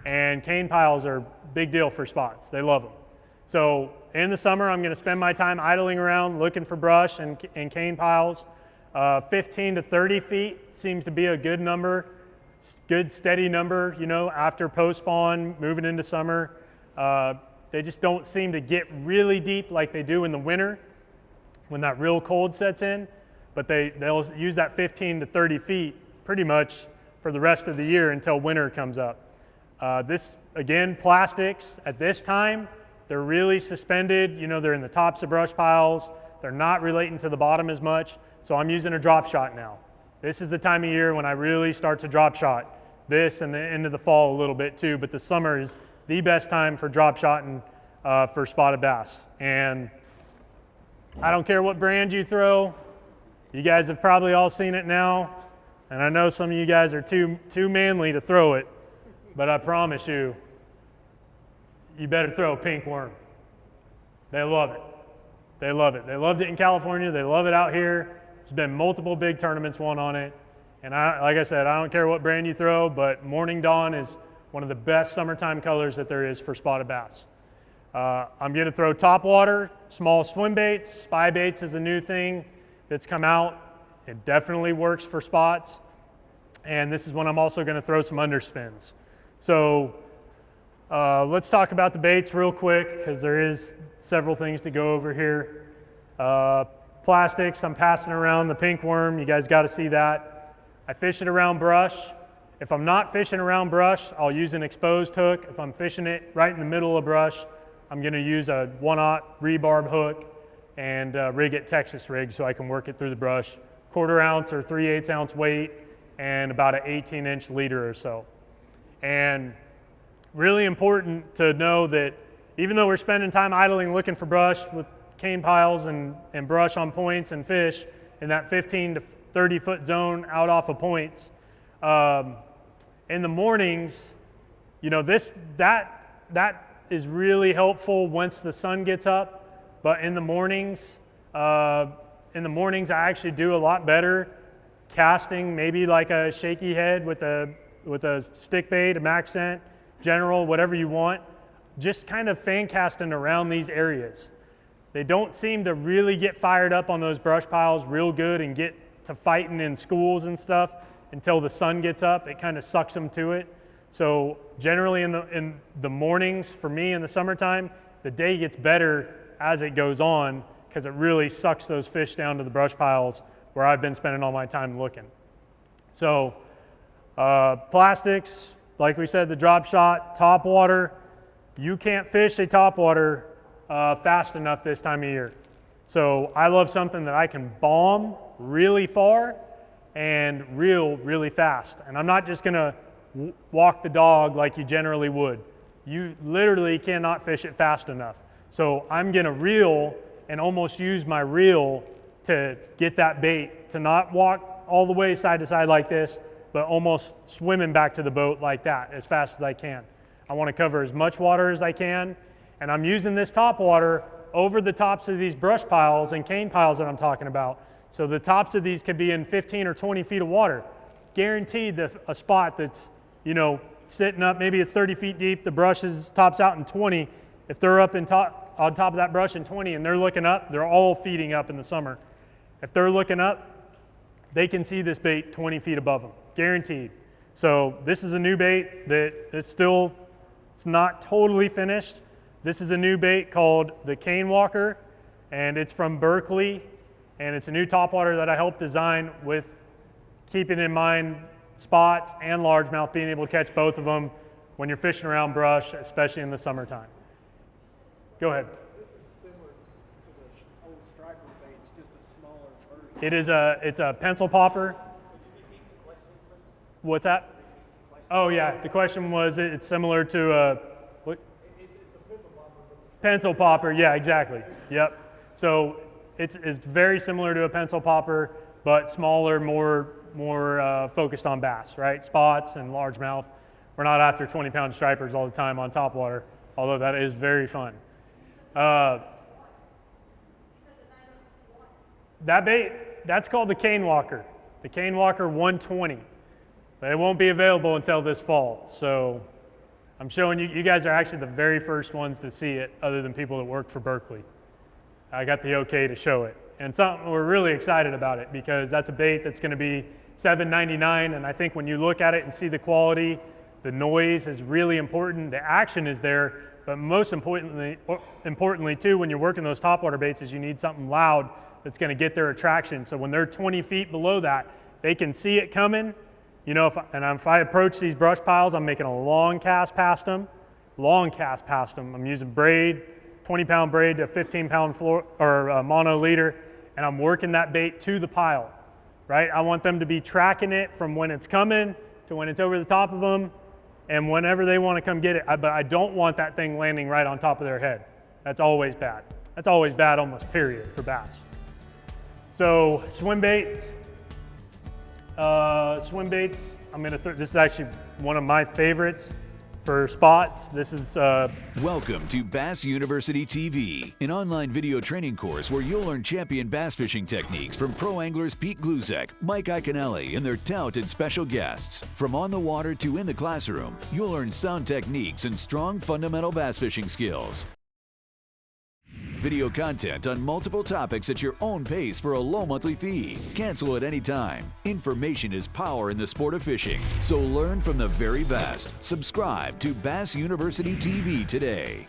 And cane piles are a big deal for spots. They love them. So in the summer, I'm going to spend my time idling around looking for brush and cane piles. 15 to 30 feet seems to be a good number, good steady number, you know, after post-spawn, moving into summer. They just don't seem to get really deep like they do in the winter when that real cold sets in, but they'll use that 15 to 30 feet pretty much for the rest of the year until winter comes up. This, again, plastics at this time, they're really suspended. You know, they're in the tops of brush piles. They're not relating to the bottom as much. So I'm using a drop shot now. This is the time of year when I really start to drop shot. This and the end of the fall a little bit too, but the summer is the best time for drop shotting for spotted bass. And I don't care what brand you throw. You guys have probably all seen it now. And I know some of you guys are too manly to throw it, but I promise you, you better throw a pink worm. They love it. They love it. They loved it in California. They love it out here. There's been multiple big tournaments won on it. And like I said, I don't care what brand you throw, but Morning Dawn is one of the best summertime colors that there is for spotted bass. I'm going to throw topwater, small swim baits. Spy baits is a new thing that's come out. It definitely works for spots. And this is when I'm also going to throw some underspins. So let's talk about the baits real quick because there is several things to go over here. Plastics, I'm passing around the pink worm. You guys got to see that. I fish it around brush. If I'm not fishing around brush, I'll use an exposed hook. If I'm fishing it right in the middle of brush, I'm going to use a 1/0 rebarb hook and rig it Texas rig so I can work it through the brush. 1/4 ounce or 3/8 ounce weight and about an 18-inch leader or so. And really important to know that even though we're spending time idling looking for brush with cane piles and brush on points and fish in that 15 to 30 foot zone out off of points, in the mornings, you know, that is really helpful once the sun gets up. But in the mornings, I actually do a lot better casting, maybe like a shaky head with a stick bait, a max scent, general, whatever you want, just kind of fan casting around these areas. They don't seem to really get fired up on those brush piles real good and get to fighting in schools and stuff until the sun gets up. It kind of sucks them to it. So generally in the mornings for me in the summertime, the day gets better as it goes on because it really sucks those fish down to the brush piles where I've been spending all my time looking. So plastics, like we said, the drop shot, top water. You can't fish a top water fast enough this time of year. So I love something that I can bomb really far and reel really fast. And I'm not just gonna walk the dog like you generally would. You literally cannot fish it fast enough. So I'm gonna reel and almost use my reel to get that bait, to not walk all the way side to side like this, but almost swimming back to the boat like that as fast as I can. I want to cover as much water as I can, and I'm using this top water over the tops of these brush piles and cane piles that I'm talking about. So the tops of these could be in 15 or 20 feet of water. Guaranteed a spot that's, you know, sitting up, maybe it's 30 feet deep, the brush tops out in 20. If they're up on top of that brush in 20 and they're looking up, they're all feeding up in the summer. If they're looking up, they can see this bait 20 feet above them, guaranteed. So this is a new bait that it's not totally finished. This is a new bait called the Cane Walker, and it's from Berkeley, and it's a new topwater that I helped design with keeping in mind spots and largemouth, being able to catch both of them when you're fishing around brush, especially in the summertime. Go ahead. This is similar to the old striper baits, just a smaller version. It's a pencil popper. What's that? Oh yeah, the question was it's similar to a what? It's a pencil popper. Pencil popper, yeah, exactly. Yep. So it's very similar to a pencil popper, but smaller, more focused on bass, right? Spots and largemouth. We're not after 20-pound stripers all the time on topwater, although that is very fun. That bait, that's called the Cane Walker. The Cane Walker 120. But it won't be available until this fall. So I'm showing you, you guys are actually the very first ones to see it other than people that work for Berkeley. I got the okay to show it. And something we're really excited about it because that's a bait that's going to be $7.99, and I think when you look at it and see the quality, the noise is really important, the action is there, but most importantly too, when you're working those topwater baits is you need something loud that's going to get their attraction. So when they're 20 feet below that, they can see it coming. You know, if I approach these brush piles, I'm making a long cast past them, I'm using braid, 20-pound braid to 15-pound mono leader, and I'm working that bait to the pile, right? I want them to be tracking it from when it's coming to when it's over the top of them and whenever they want to come get it. But I don't want that thing landing right on top of their head. That's always bad. That's always bad almost, period, for bass. So swim baits. Swim baits, this is actually one of my favorites for spots. This is Welcome to Bass University TV, an online video training course where you'll learn champion bass fishing techniques from pro anglers Pete Gluzek, Mike Iaconelli, and their talented special guests. From on the water to in the classroom, you'll learn sound techniques and strong fundamental bass fishing skills. Video content on multiple topics at your own pace for a low monthly fee. Cancel at any time. Information is power in the sport of fishing, so learn from the very best. Subscribe to Bass University TV today.